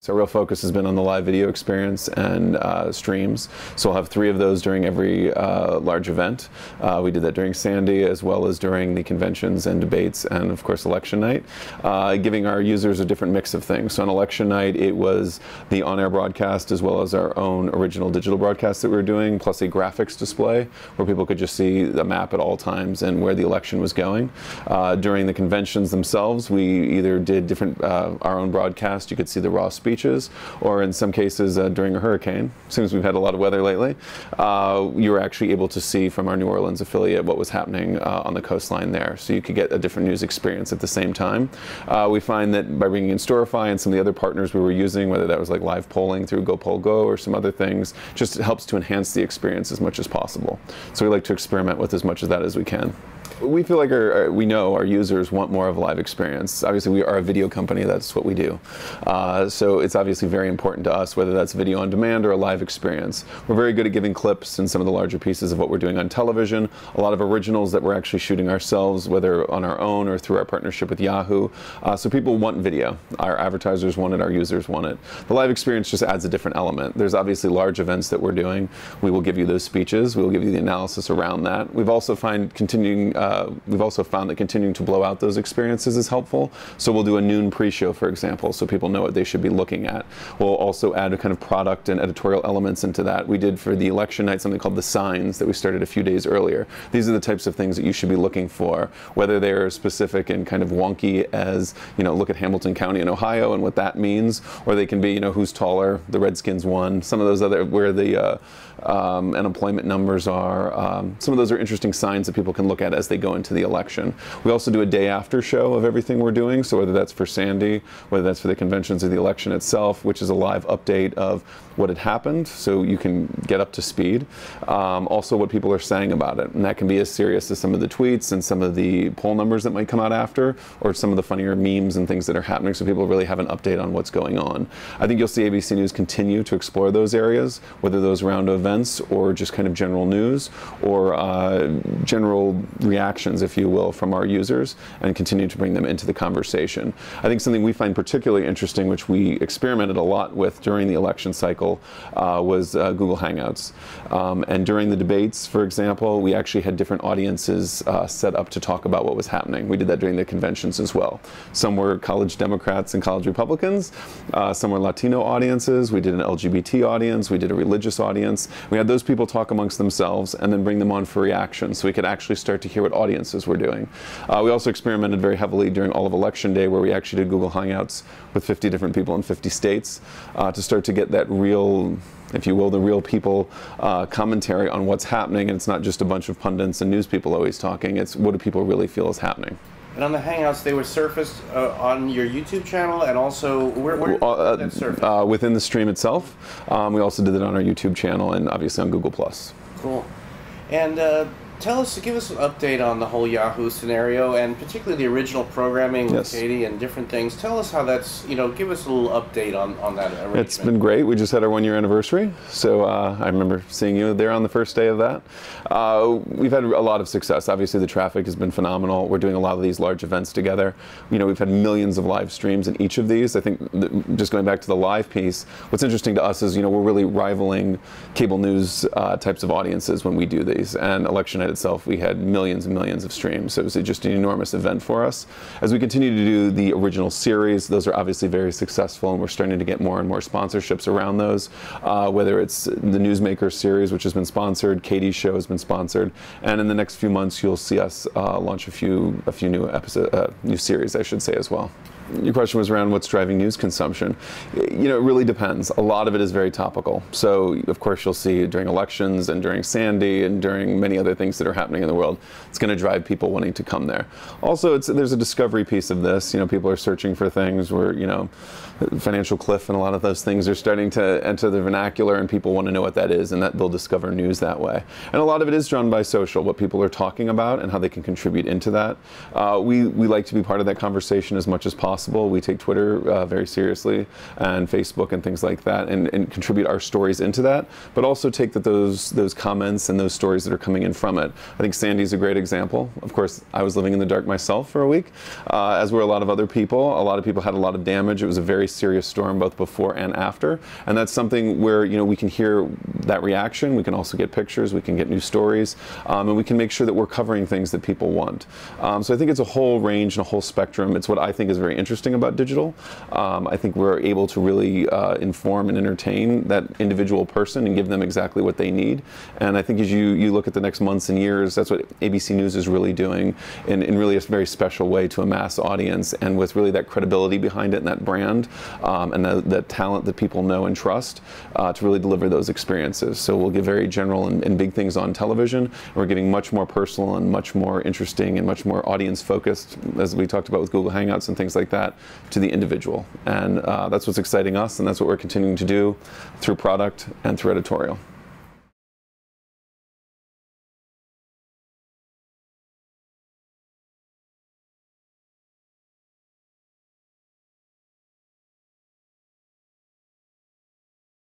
So our real focus has been on the live video experience and streams. So we'll have 3 of those during every large event. We did that during Sandy as well as during the conventions and debates and of course election night, giving our users a different mix of things. So on election night it was the on-air broadcast as well as our own original digital broadcast that we were doing, plus a graphics display where people could just see the map at all times and where the election was going. During the conventions themselves we either did different our own broadcast. You could see the raw speeches, or in some cases during a hurricane, since we've had a lot of weather lately, you were actually able to see from our New Orleans affiliate what was happening on the coastline there. So you could get a different news experience at the same time. We find that by bringing in Storify and some of the other partners we were using, whether that was like live polling through GoPollGo or some other things, just helps to enhance the experience as much as possible. So we like to experiment with as much of that as we can. We feel like we know our users want more of a live experience. Obviously, we are a video company. That's what we do. So it's obviously very important to us, whether that's video on demand or a live experience. We're very good at giving clips and some of the larger pieces of what we're doing on television. A lot of originals that we're actually shooting ourselves, whether on our own or through our partnership with Yahoo. So people want video. Our advertisers want it. Our users want it. The live experience just adds a different element. There's obviously large events that we're doing. We will give you those speeches. We will give you the analysis around that. We've also found that continuing to blow out those experiences is helpful. So we'll do a noon pre-show, for example, so people know what they should be looking at. We'll also add a kind of product and editorial elements into that. We did for the election night something called the signs that we started a few days earlier. These are the types of things that you should be looking for, whether they're specific and kind of wonky as, you know, look at Hamilton County in Ohio and what that means, or they can be, you know, who's taller, the Redskins won, some of those other, where the unemployment numbers are. Some of those are interesting signs that people can look at as they go into the election. We also do a day after show of everything we're doing, so whether that's for Sandy, whether that's for the conventions or the election itself, which is a live update of what had happened, so you can get up to speed. Also what people are saying about it, and that can be as serious as some of the tweets and some of the poll numbers that might come out after, or some of the funnier memes and things that are happening, so people really have an update on what's going on. I think you'll see ABC News continue to explore those areas, whether those around events or just kind of general news or general reactions, if you will, from our users, and continue to bring them into the conversation. I think something we find particularly interesting, which we experimented a lot with during the election cycle, was Google Hangouts. And during the debates, for example, we actually had different audiences set up to talk about what was happening. We did that during the conventions as well. Some were college Democrats and college Republicans. Some were Latino audiences. We did an LGBT audience. We did a religious audience. We had those people talk amongst themselves and then bring them on for reaction, so we could actually start to hear what audiences were doing. We also experimented very heavily during all of Election Day, where we actually did Google Hangouts with 50 different people in 50 states to start to get that real, if you will, the real people commentary on what's happening. And it's not just a bunch of pundits and news people always talking. It's what do people really feel is happening. And on the Hangouts, they were surfaced on your YouTube channel, and also where did that surface? Within the stream itself. We also did it on our YouTube channel and obviously on Google+. Cool. And give us an update on the whole Yahoo scenario, and particularly the original programming with Katie and different things. Tell us how that's, give us a little update on that arrangement. It's been great. We just had our 1-year anniversary, so I remember seeing you there on the first day of that. We've had a lot of success. Obviously, the traffic has been phenomenal. We're doing a lot of these large events together. We've had millions of live streams in each of these. I think just going back to the live piece, what's interesting to us is, we're really rivaling cable news types of audiences when we do these. And election night itself, we had millions and millions of streams, so it was just an enormous event for us. As we continue to do the original series, those are obviously very successful, and we're starting to get more and more sponsorships around those, whether it's the Newsmaker series, which has been sponsored, Katie's show has been sponsored, and in the next few months you'll see us launch a few new series, I should say, as well. Your question was around what's driving news consumption. It really depends. A lot of it is very topical. So, of course, you'll see during elections and during Sandy and during many other things that are happening in the world, it's going to drive people wanting to come there. Also, there's a discovery piece of this. People are searching for things where, financial cliff and a lot of those things are starting to enter the vernacular, and people want to know what that is, and that they'll discover news that way. And a lot of it is drawn by social, what people are talking about and how they can contribute into that. We like to be part of that conversation as much as possible. possible. We take Twitter very seriously, and Facebook and things like that, and contribute our stories into that, but also take those comments and those stories that are coming in from it. I think Sandy's a great example. Of course, I was living in the dark myself for a week, as were a lot of other people. A lot of people had a lot of damage. It was a very serious storm both before and after, and that's something where, you know, we can hear that reaction. We can also get pictures. We can get new stories, and we can make sure that we're covering things that people want. So I think it's a whole range and a whole spectrum. It's what I think is very interesting about digital. I think we're able to really inform and entertain that individual person and give them exactly what they need. And I think as you look at the next months and years, that's what ABC News is really doing in really a very special way to a mass audience, and with really that credibility behind it and that brand, and that talent that people know and trust, to really deliver those experiences. So we'll give very general and big things on television, and we're giving much more personal and much more interesting and much more audience focused, as we talked about with Google Hangouts and things like that, to the individual. And that's what's exciting us, and that's what we're continuing to do through product and through editorial.